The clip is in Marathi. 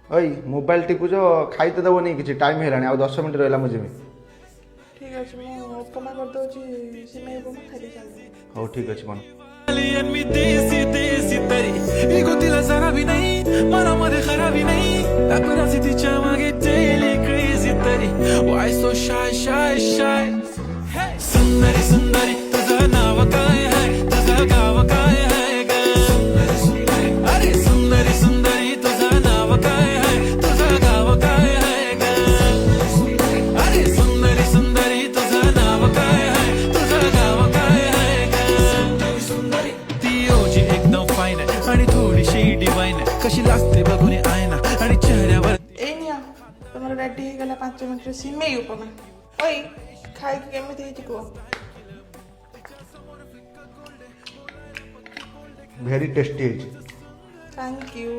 ओई मोबाइल टिपुच खाई तो दबनी किसी टाइम है आ 10 मिनट रहा मुझे ठीक अच्छे मुझे उपमा कर दूसरी सिमई उपमा खाई चल हो ठीक अच्छे मन मी देसी देसी तरी इगो तिला जरा भी नहीं मनामध्ये खराबी नाही paparazzi तिच्या मागे daily crazy तरी why so shy shy shy सुंदरी सुंदरी तुझं नाव काय आहे तुझं गाव काय आहे ग अरे सुंदरी सुंदरी तुझं नाव काय आहे तुझं गाव काय आहे ग अरे सुंदरी सुंदरी तुझं नाव काय आहे तुझं गाव काय आहे ग सुंदरी ती ओजी एकदम फाईन आहे आणि थोडीशी डिवाइन आहे कशी लागते बघून आयना आणि चेहऱ्यावर ए निया तुम्हारा रेडी हो गला 5 मिनट सिमई उपमा ओई खाई केମିତି ହେଇଛି କୁହ भेरी टेस्टी थैंक यू